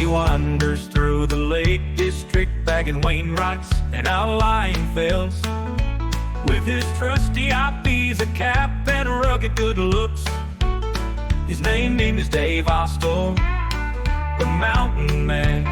wanders through the Lake District, bagging Wainwrights and outlying fells. With his trusty eyepiece, a cap, and rugged good looks, his name is Dave Ostor, the Mountain Man.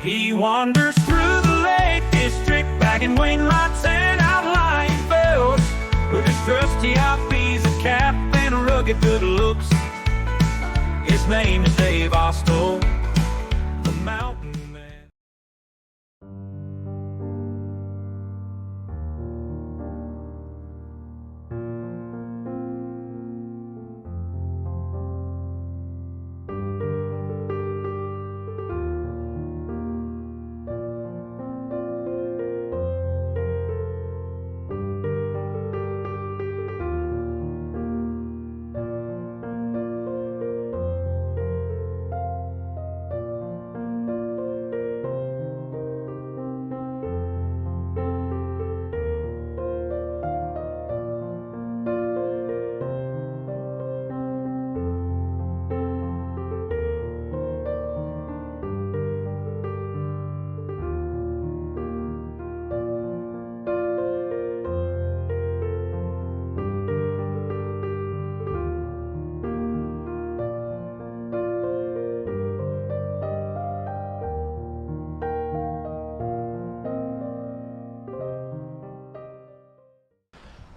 He wanders through the Lake District, bagging Wainwrights and outlying fells. With his trusty eyepiece, a cap, and rugged good looks, his name is Dave Ostor, the Mountain Man.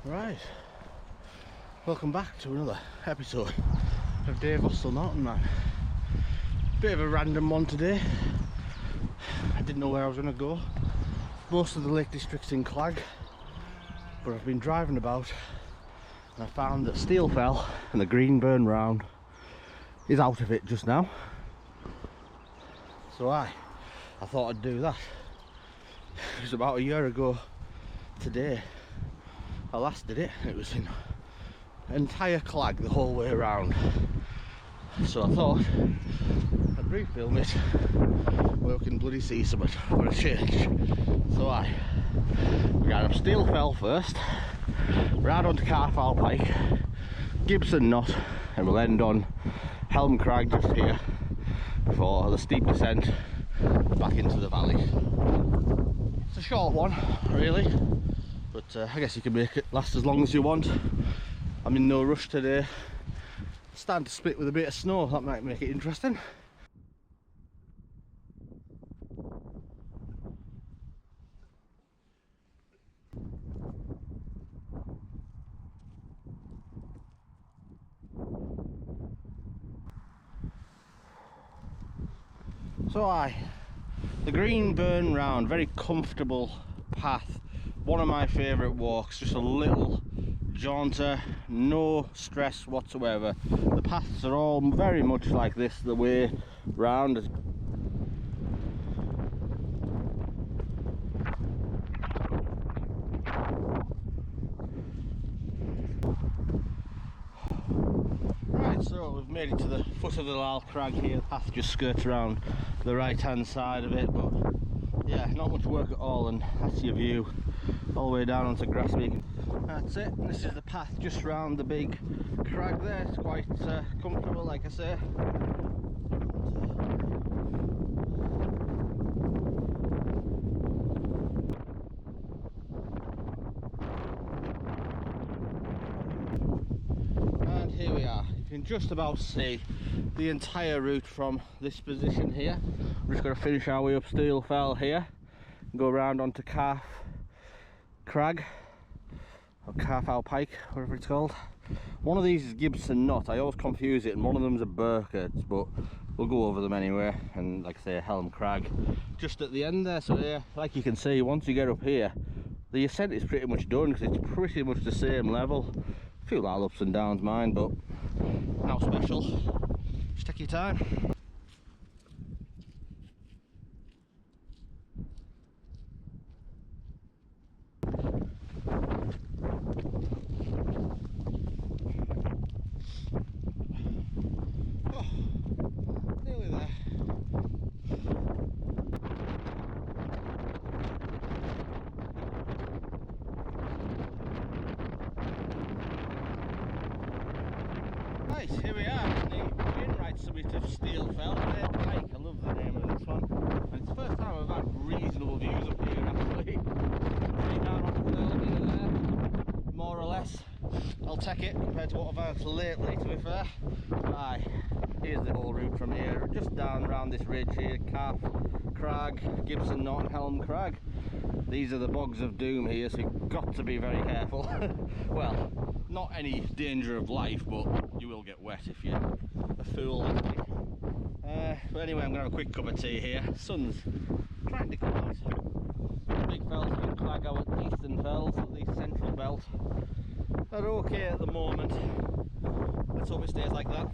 Right, welcome back to another episode of Dave Ostor Mountain Man. Bit of a random one today. I didn't know where I was going to go. Most of the Lake District's in Clag, but I've been driving about and I found that Steelfell and the Greenburn round is out of it just now. So I thought I'd do that. It was about a year ago today I last did it. It was in entire Clag the whole way around. So I thought I'd refilm it where we can bloody see something for a change. So we got up Steelfell first, right onto Carfile Pike, Gibson Knott, and we'll end on Helm Crag just here before the steep descent back into the valley. It's a short one really, but I guess you can make it last as long as you want. I'm in no rush today. Starting to split with a bit of snow, that might make it interesting. So the Greenburn round, very comfortable path. One of my favourite walks, just a little jaunter, no stress whatsoever. The paths are all very much like this the way round. Right, so we've made it to the foot of the Helm Crag here. The path just skirts around the right hand side of it, but yeah, not much work at all, and that's your view all the way down onto Grasmere. That's it, and this is the path just round the big crag there. It's quite comfortable, like I say. And here we are. You can just about see the entire route from this position here. We're just going to finish our way up Steelfell here and go around onto Calf Crag, or Carfile Pike, whatever it's called. One of these is Gibson Knott. I always confuse it, and one of them's a Burkhardt, but we'll go over them anyway. And like I say, Helm Crag just at the end there. So yeah, like you can see, once you get up here, the ascent is pretty much done because it's pretty much the same level. A few little ups and downs, mine, but not special. Just take your time. Right, here we are on the Wainwright summit of Steelfell. Pike, a take it compared to what I've had lately, to be fair. Aye, here's the whole route from here, just down around this ridge here, Helm Crag, Gibson Knott and Helm Crag. These are the bogs of doom here, so you've got to be very careful. Well, not any danger of life, but you will get wet if you're a fool like me. But anyway, I'm going to have a quick cup of tea here. Sun's trying to come out. The big fells in Clag, our eastern fells, the central belt, are okay at the moment. Let's hope it stays like that.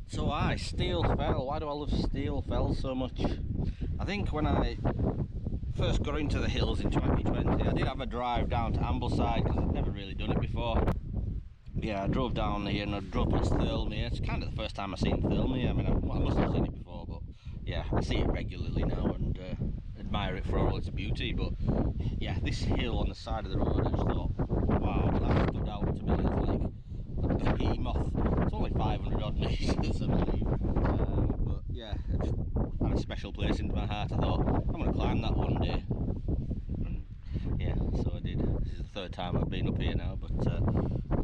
So aye, Steel Fell. Why do I love Steel Fell so much? I think when I first got into the hills in 2020, I did have a drive down to Ambleside because I'd never really done it before. Yeah, I drove down here and I drove past Thirlmere. It's kind of the first time I've seen Thirlmere. I mean, I must have seen it before, but yeah, I see it regularly now and admire it for all its beauty. But yeah, this hill on the side of the road, I just thought, wow, that stood out to me as like a behemoth. It's only 500 odd metres, I believe. But yeah, it just had a special place in my heart. I thought, I'm going to climb that one day. And yeah, so I did. This is the third time I've been up here now, but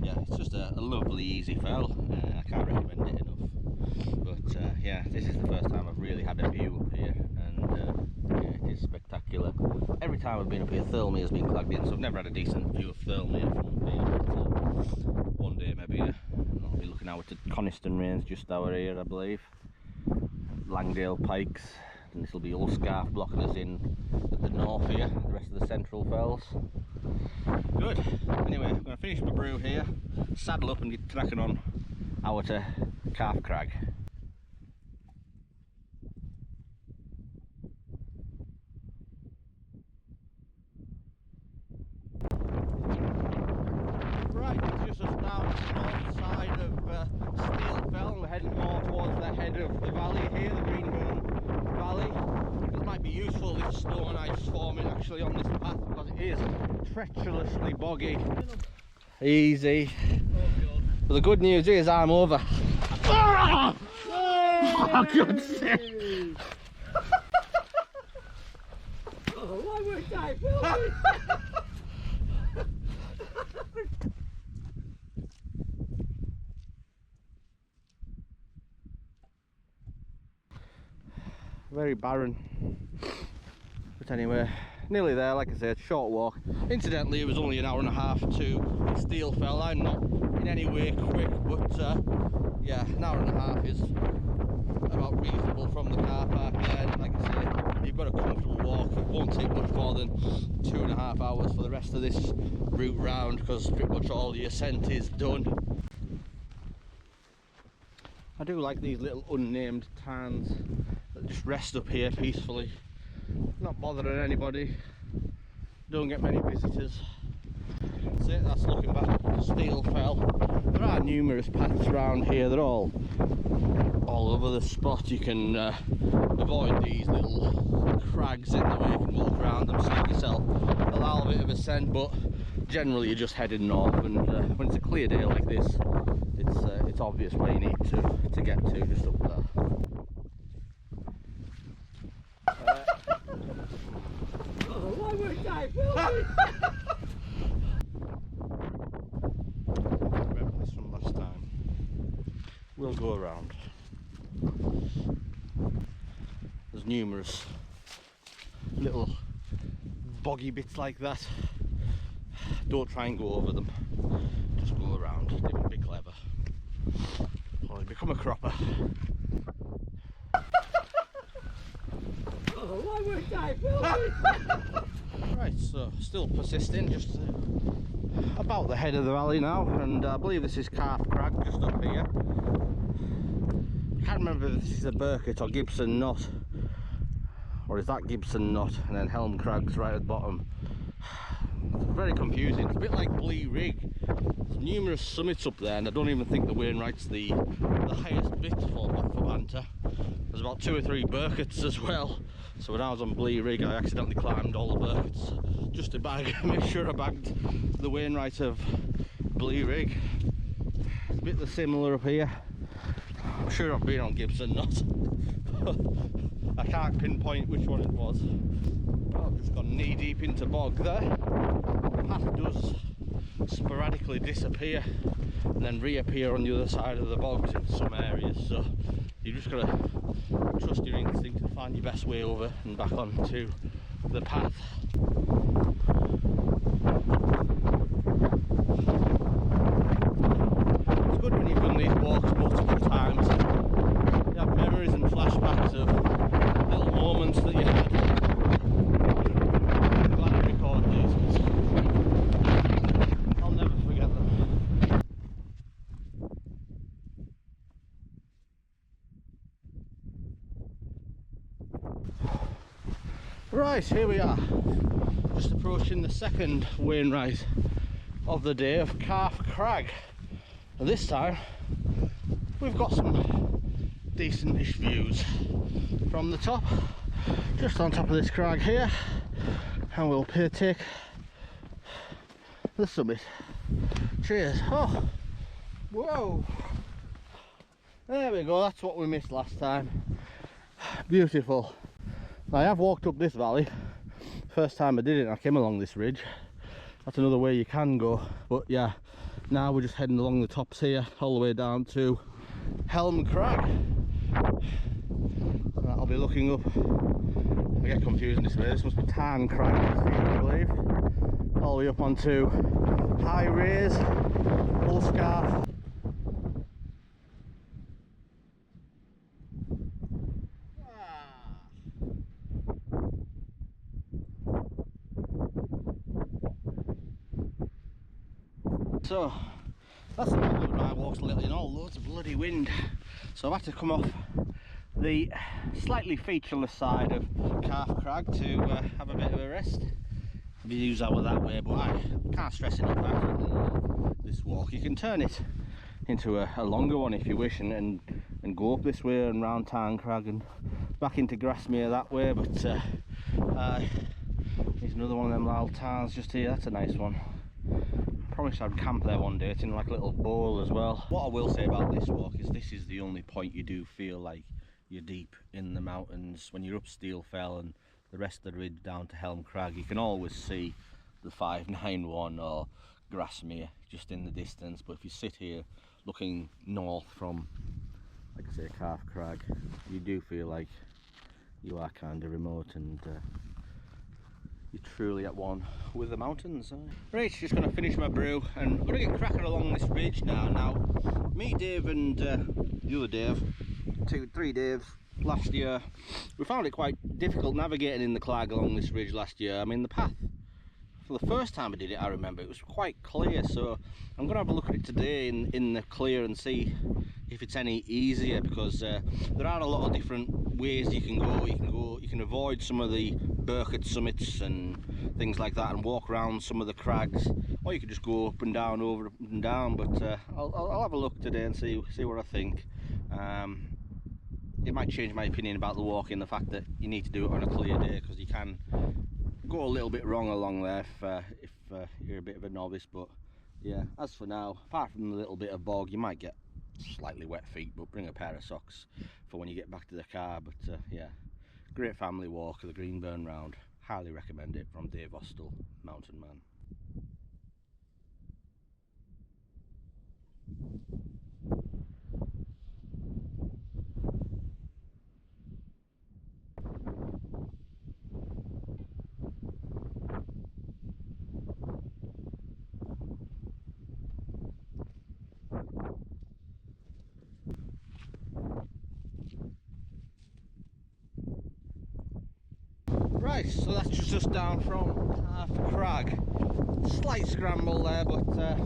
yeah, it's just a lovely, easy fell. I can't recommend it enough. But yeah, this is the first time I've really had a view up here, and yeah, it is spectacular. Every time I've been up here, Thirlmere has been clagged in, so I've never had a decent view of Thirlmere from up here. But, one day maybe I'll be looking out to Coniston Range just over here, I believe. Langdale Pikes, and this will be Ullscarf blocking us in at the north here, the rest of the central fells. Good. Anyway, I'm going to finish my brew here, saddle up and get cracking on out to Helm Crag. Right, it's just us down the north side of Steel Fell, and we're heading more towards the head of the valley here, the Greenburn Valley. It might be useful, this stone ice forming actually on this path, because it is treacherously boggy. Easy. But the good news is I'm over. Ah! Oh, God's sake! Oh, why would I film Very barren. But anyway, nearly there, like I said, short walk. Incidentally, it was only an hour and a half to Steel Fell. I'm not in any way quick, but yeah, an hour and a half is about reasonable from the car park there. And like I say, you've got a comfortable walk. It won't take much more than 2.5 hours for the rest of this route round, because pretty much all the ascent is done. I do like these little unnamed tarns that just rest up here peacefully, not bothering anybody, don't get many visitors. That's it, that's looking back to Steel Fell. There are numerous paths around here, they're all over the spot. You can avoid these little crags in the way, you can walk around them, save yourself a little bit of ascent, but generally you're just heading north, and when it's a clear day like this, it's obvious where you need to get to, just up there. Oh, why would I film Remember this from last time. We'll go around. There's numerous little boggy bits like that. Don't try and go over them. Just go around. They won't be clever. Or you become a cropper. Oh, why would I film Right, so still persisting, just about the head of the valley now, and I believe this is Helm Crag just up here. I can't remember if this is a Burkett or Gibson Knott, or is that Gibson Knott, and then Helm Crag's right at the bottom. It's very confusing. It's a bit like Blee Rig. There's numerous summits up there, and I don't even think the Wainwright's the highest bit for banter. There's about 2 or 3 Burketts as well. So when I was on Blee Rig, I accidentally climbed all the Burketts just to make sure I bagged the Wainwright of Blee Rig. a bit similar up here. I'm sure I've been on Gibson Knott. I can't pinpoint which one it was. Well, I've just gone knee deep into bog there. The path does sporadically disappear and then reappear on the other side of the bogs in some areas, so you just gotta trust your instinct and find your best way over and back onto the path. It's good when you've done these walks multiple times. You have memories and flashbacks of little moments that you had. I'm glad I recorded these because I'll never forget them. Right, here we are, just approaching the second Wainwright of the day of Helm Crag, and this time we've got some decentish views from the top, just on top of this crag here, and we'll take the summit. Cheers. Oh, whoa, there we go, that's what we missed last time. Beautiful. I have walked up this valley. First time I did it, I came along this ridge. That's another way you can go, but yeah, now we're just heading along the tops here all the way down to Helm Crag, and I'll be looking up. I get confused in this way. This must be Tarn Crag, I believe, all the way up onto High Raise, Bullscarf. So that's the problem with my walks lately, and all loads of bloody wind, so I've had to come off the slightly featureless side of Helm Crag to have a bit of a rest. Views are that way, but I can't stress enough about this walk. You can turn it into a longer one if you wish, and go up this way and round Helm Crag and back into Grasmere that way, but there's another one of them little towns just here. That's a nice one. Promised I'd camp there one day. It's in like a little bowl as well. What I will say about this walk is this is the only point you do feel like you're deep in the mountains. When you're up Steelfell and the rest of the ridge down to Helm Crag, you can always see the 591 or Grasmere just in the distance, but if you sit here looking north from, like I say, Helm Crag, you do feel like you are kind of remote, and you're truly at one with the mountains. Right, just going to finish my brew and I'm going to get cracking along this ridge now. Me, Dave and the other Dave, three Daves, last year, we found it quite difficult navigating in the Clag along this ridge last year. I mean, the path, for the first time I did it, I remember, it was quite clear, so I'm going to have a look at it today in the clear and see if it's any easier, because there are a lot of different ways you can go. You can avoid some of the Burkett summits and things like that and walk around some of the crags, or you could just go up and down, over up and down, but I'll have a look today and see what I think. It might change my opinion about the walking, the fact that you need to do it on a clear day, because you can go a little bit wrong along there if you're a bit of a novice. But yeah, as for now, apart from the little bit of bog, you might get slightly wet feet, but bring a pair of socks for when you get back to the car. But yeah, great family walk of the Greenburn round. Highly recommend it, from Dave Austell, Mountain Man. Right, so that's just down from Helm Crag. Slight scramble there, but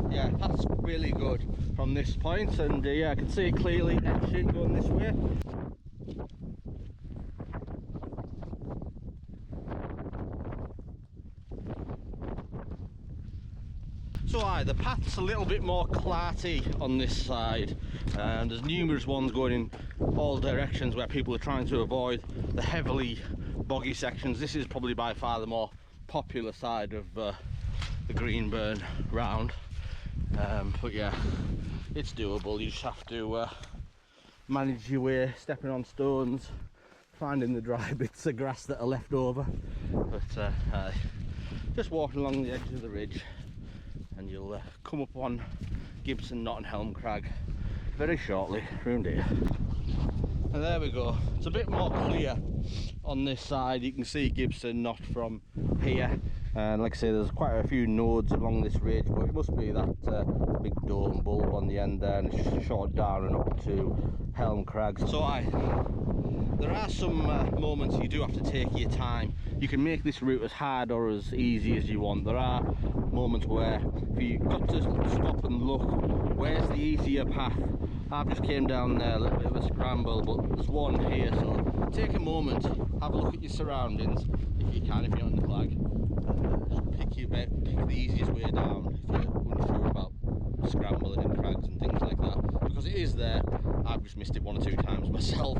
yeah, that's really good from this point, and yeah, I can see it clearly etching going this way. So the path's a little bit more clarty on this side, and there's numerous ones going in all directions where people are trying to avoid the heavily boggy sections. This is probably by far the more popular side of the Greenburn round, but yeah, it's doable. You just have to manage your way, stepping on stones, finding the dry bits of grass that are left over. But just walking along the edge of the ridge and you'll come up on Gibson Knott and Helm Crag very shortly round here. And there we go, it's a bit more clear on this side. You can see Gibson Knott from here, and like I say, there's quite a few nodes along this ridge, but it must be that big dome bulb on the end there, and it's just short down and up to Helm Crag. So there are some moments you do have to take your time. You can make this route as hard or as easy as you want. There are moments where you've got to stop and look, where's the easier path. I've just came down there, a little bit of a scramble, but there's one here, so take a moment, have a look at your surroundings if you can, if you're on the flag, and just pick the easiest way down if you're unsure about scrambling and crags and things like that, because it is there. I've just missed it 1 or 2 times myself.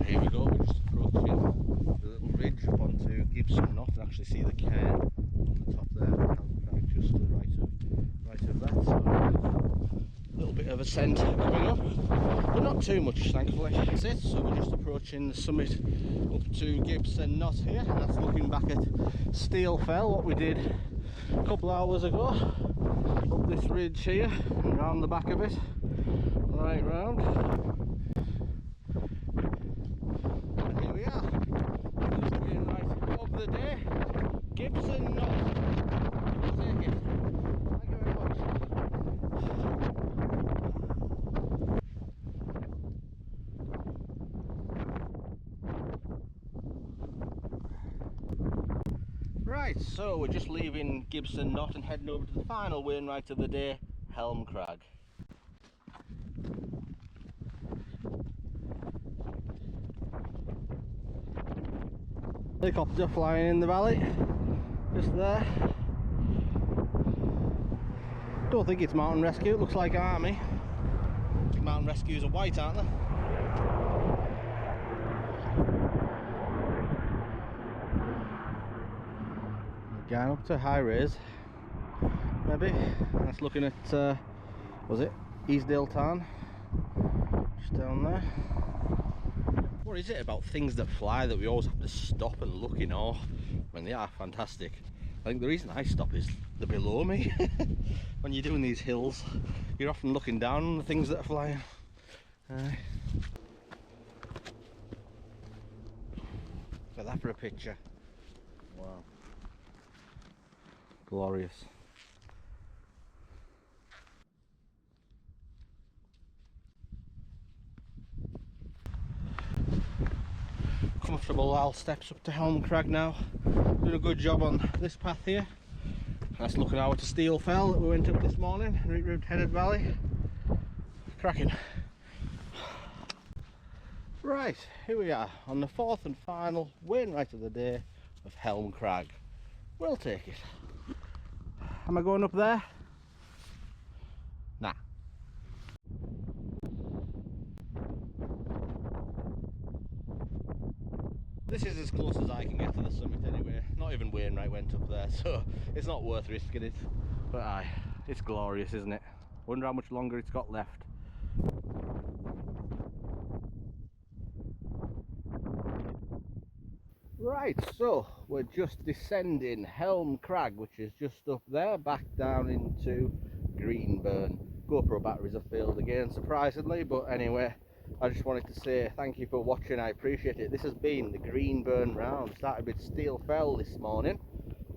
Here we go, we're just approaching the little ridge up onto Gibson Knott, and actually see the cairn on the top there, just to the right of that. So a little bit of ascent coming up, but not too much, thankfully. That's it. So we're just approaching the summit up to Gibson Knott here, and that's looking back at Steel Fell, what we did a couple of hours ago, up this ridge here and round the back of it, right round. The day, Gibson Knott. We'll take it. Thank you very much. Right, so we're just leaving Gibson Knott and heading over to the final wainwright of the day, Helm Crag. Helicopter flying in the valley, just there. Don't think it's mountain rescue, it looks like army. Mountain rescues are white, aren't they? Going up to high raise, maybe. That's looking at, was it Easdale Tarn? Just down there. What is it about things that fly that we always have to stop and look in awe? I mean, they are fantastic. I think the reason I stop is they're below me. When you're doing these hills, you're often looking down on the things that are flying. Look at that for a picture. Wow. Glorious. Comfortable owl steps up to Helm Crag now. Doing a good job on this path here. That's looking over to Steel Fell that we went up this morning, route headed valley. Cracking. Right, here we are on the 4th and final wainwright of the day of Helm Crag. We'll take it. Am I going up there? Nah. This is as close as I can get to the summit anyway. Not even Wainwright went up there, so it's not worth risking it. But aye, it's glorious, isn't it? Wonder how much longer it's got left. Right, so we're just descending Helm Crag, which is just up there, back down into Greenburn. GoPro batteries have failed again, surprisingly, but anyway, I just wanted to say thank you for watching, I appreciate it. This has been the Greenburn round. Started with Steel Fell this morning,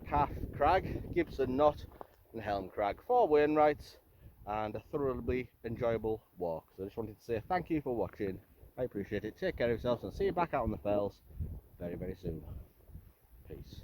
Calf Crag, Gibson Knott and Helm Crag. 4 wainwrights and a thoroughly enjoyable walk. So I just wanted to say thank you for watching, I appreciate it. Take care of yourselves and see you back out on the fells very, very soon. Peace.